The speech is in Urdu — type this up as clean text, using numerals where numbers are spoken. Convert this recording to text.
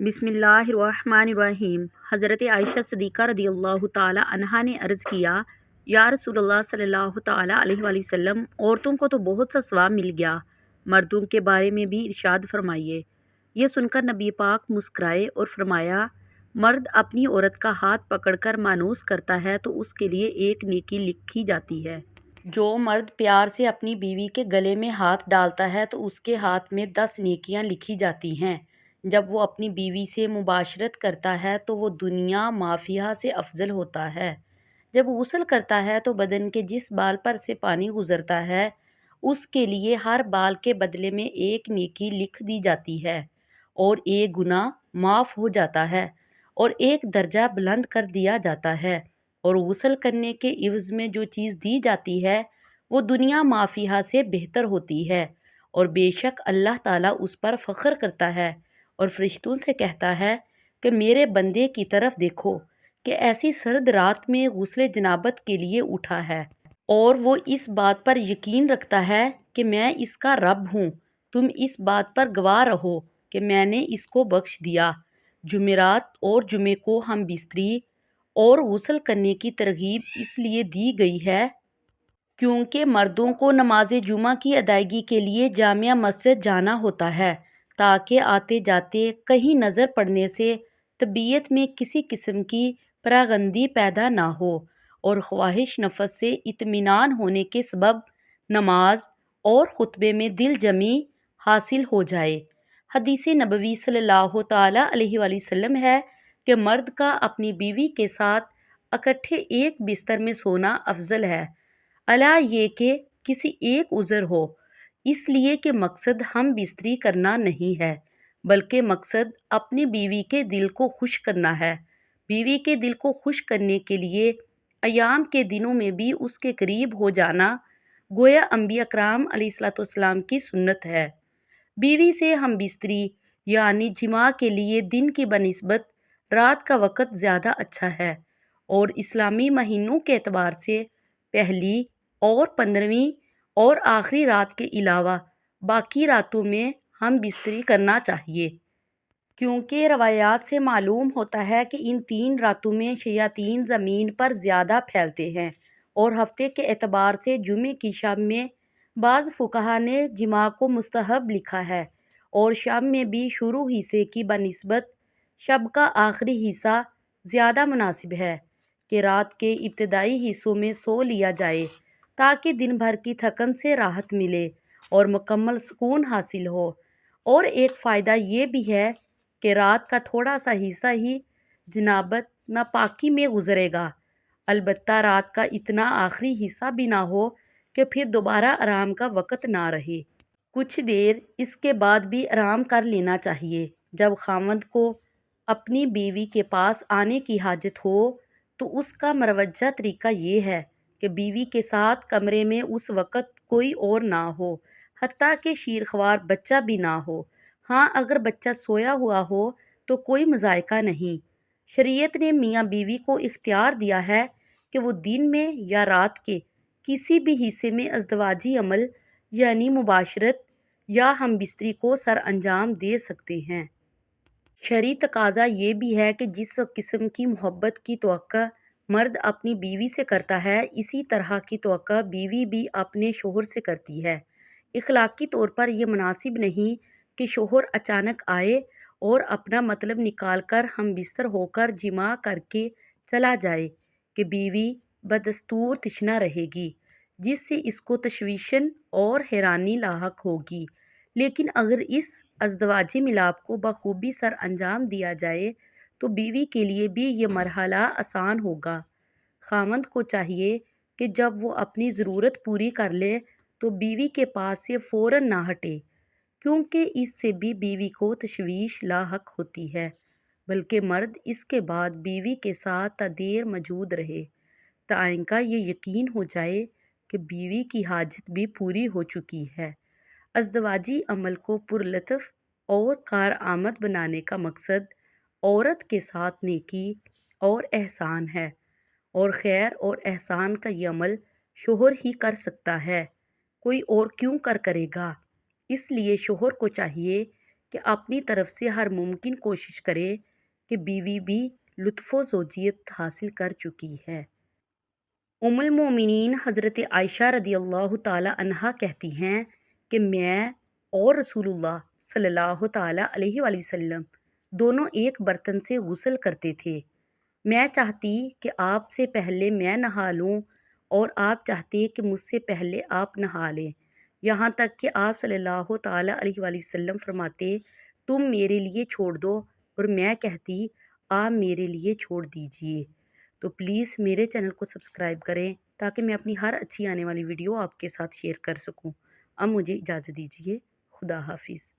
بسم اللہ الرحمن الرحیم۔ حضرت عائشہ صدیقہ رضی اللہ تعالی عنہا نے عرض کیا، یا رسول اللہ صلی اللہ تعالی علیہ وآلہ وسلم، عورتوں کو تو بہت سا ثواب مل گیا، مردوں کے بارے میں بھی ارشاد فرمائیے۔ یہ سن کر نبی پاک مسکرائے اور فرمایا، مرد اپنی عورت کا ہاتھ پکڑ کر مانوس کرتا ہے تو اس کے لیے ایک نیکی لکھی جاتی ہے۔ جو مرد پیار سے اپنی بیوی کے گلے میں ہاتھ ڈالتا ہے تو اس کے ہاتھ میں 10 نیکیاں لکھی جاتی ہیں۔ جب وہ اپنی بیوی سے مباشرت کرتا ہے تو وہ دنیا مافیہ سے افضل ہوتا ہے۔ جب غسل کرتا ہے تو بدن کے جس بال پر سے پانی گزرتا ہے اس کے لیے ہر بال کے بدلے میں ایک نیکی لکھ دی جاتی ہے اور ایک گناہ معاف ہو جاتا ہے اور ایک درجہ بلند کر دیا جاتا ہے، اور غسل کرنے کے عوض میں جو چیز دی جاتی ہے وہ دنیا مافیہ سے بہتر ہوتی ہے، اور بے شک اللہ تعالیٰ اس پر فخر کرتا ہے اور فرشتوں سے کہتا ہے کہ میرے بندے کی طرف دیکھو کہ ایسی سرد رات میں غسل جنابت کے لیے اٹھا ہے، اور وہ اس بات پر یقین رکھتا ہے کہ میں اس کا رب ہوں۔ تم اس بات پر گواہ رہو کہ میں نے اس کو بخش دیا۔ جمعرات اور جمعے کو ہم بستری اور غسل کرنے کی ترغیب اس لیے دی گئی ہے کیونکہ مردوں کو نماز جمعہ کی ادائیگی کے لیے جامع مسجد جانا ہوتا ہے، تاکہ آتے جاتے کہیں نظر پڑنے سے طبیعت میں کسی قسم کی پراگندگی پیدا نہ ہو، اور خواہش نفس سے اطمینان ہونے کے سبب نماز اور خطبے میں دل جمعی حاصل ہو جائے۔ حدیث نبوی صلی اللہ تعالی علیہ وآلہ وسلم ہے کہ مرد کا اپنی بیوی کے ساتھ اکٹھے ایک بستر میں سونا افضل ہے، الا یہ کہ کسی ایک عذر ہو، اس لیے کہ مقصد ہم بستری کرنا نہیں ہے بلکہ مقصد اپنی بیوی کے دل کو خوش کرنا ہے۔ بیوی کے دل کو خوش کرنے کے لیے ایام کے دنوں میں بھی اس کے قریب ہو جانا گویا انبیاء اکرام علیہ السلام کی سنت ہے۔ بیوی سے ہم بستری یعنی جماع کے لیے دن کی بنسبت رات کا وقت زیادہ اچھا ہے، اور اسلامی مہینوں کے اعتبار سے پہلی اور 15ویں اور آخری رات کے علاوہ باقی راتوں میں ہم بستری کرنا چاہیے، کیونکہ روایات سے معلوم ہوتا ہے کہ ان 3 راتوں میں شیاطین زمین پر زیادہ پھیلتے ہیں، اور ہفتے کے اعتبار سے جمعے کی شب میں بعض فقہا نے جماع کو مستحب لکھا ہے، اور شب میں بھی شروع حصے کی بنسبت شب کا آخری حصہ زیادہ مناسب ہے کہ رات کے ابتدائی حصوں میں سو لیا جائے تاکہ دن بھر کی تھکن سے راحت ملے اور مکمل سکون حاصل ہو۔ اور ایک فائدہ یہ بھی ہے کہ رات کا تھوڑا سا حصہ ہی جنابت ناپاکی میں گزرے گا، البتہ رات کا اتنا آخری حصہ بھی نہ ہو کہ پھر دوبارہ آرام کا وقت نہ رہے۔ کچھ دیر اس کے بعد بھی آرام کر لینا چاہیے۔ جب خاوند کو اپنی بیوی کے پاس آنے کی حاجت ہو تو اس کا مروجہ طریقہ یہ ہے کہ بیوی کے ساتھ کمرے میں اس وقت کوئی اور نہ ہو، حتیٰ کہ شیرخوار بچہ بھی نہ ہو۔ ہاں، اگر بچہ سویا ہوا ہو تو کوئی مضائقہ نہیں۔ شریعت نے میاں بیوی کو اختیار دیا ہے کہ وہ دن میں یا رات کے کسی بھی حصے میں ازدواجی عمل یعنی مباشرت یا ہم بستری کو سر انجام دے سکتے ہیں۔ شرعی تقاضا یہ بھی ہے کہ جس قسم کی محبت کی توقع مرد اپنی بیوی سے کرتا ہے، اسی طرح کی توقع بیوی بھی اپنے شوہر سے کرتی ہے۔ اخلاقی طور پر یہ مناسب نہیں کہ شوہر اچانک آئے اور اپنا مطلب نکال کر ہم بستر ہو کر جماع کر کے چلا جائے کہ بیوی بدستور تشنہ رہے گی، جس سے اس کو تشویشن اور حیرانی لاحق ہوگی۔ لیکن اگر اس ازدواجی ملاپ کو بخوبی سر انجام دیا جائے تو بیوی کے لیے بھی یہ مرحلہ آسان ہوگا۔ خاوند کو چاہیے کہ جب وہ اپنی ضرورت پوری کر لے تو بیوی کے پاس سے فوراً نہ ہٹے، کیونکہ اس سے بھی بیوی کو تشویش لاحق ہوتی ہے، بلکہ مرد اس کے بعد بیوی کے ساتھ تا دیر موجود رہے تاکہ یہ یقین ہو جائے کہ بیوی کی حاجت بھی پوری ہو چکی ہے۔ ازدواجی عمل کو پرلطف اور کارآمد بنانے کا مقصد عورت کے ساتھ نیکی اور احسان ہے، اور خیر اور احسان کا یہ عمل شوہر ہی کر سکتا ہے، کوئی اور کیوں کرے گا۔ اس لیے شوہر کو چاہیے کہ اپنی طرف سے ہر ممکن کوشش کرے کہ بیوی بھی لطف و زوجیت حاصل کر چکی ہے۔ ام المومنین حضرت عائشہ رضی اللہ تعالی عنہا کہتی ہیں کہ میں اور رسول اللہ صلی اللہ تعالی علیہ وآلہ وسلم دونوں ایک برتن سے غسل کرتے تھے۔ میں چاہتی کہ آپ سے پہلے میں نہا لوں اور آپ چاہتے کہ مجھ سے پہلے آپ نہا لیں، یہاں تک کہ آپ صلی اللہ تعالی علیہ وآلہ وسلم فرماتے تم میرے لیے چھوڑ دو، اور میں کہتی آپ میرے لیے چھوڑ دیجئے۔ تو پلیز میرے چینل کو سبسکرائب کریں تاکہ میں اپنی ہر اچھی آنے والی ویڈیو آپ کے ساتھ شیئر کر سکوں۔ اب مجھے اجازت دیجیے، خدا حافظ۔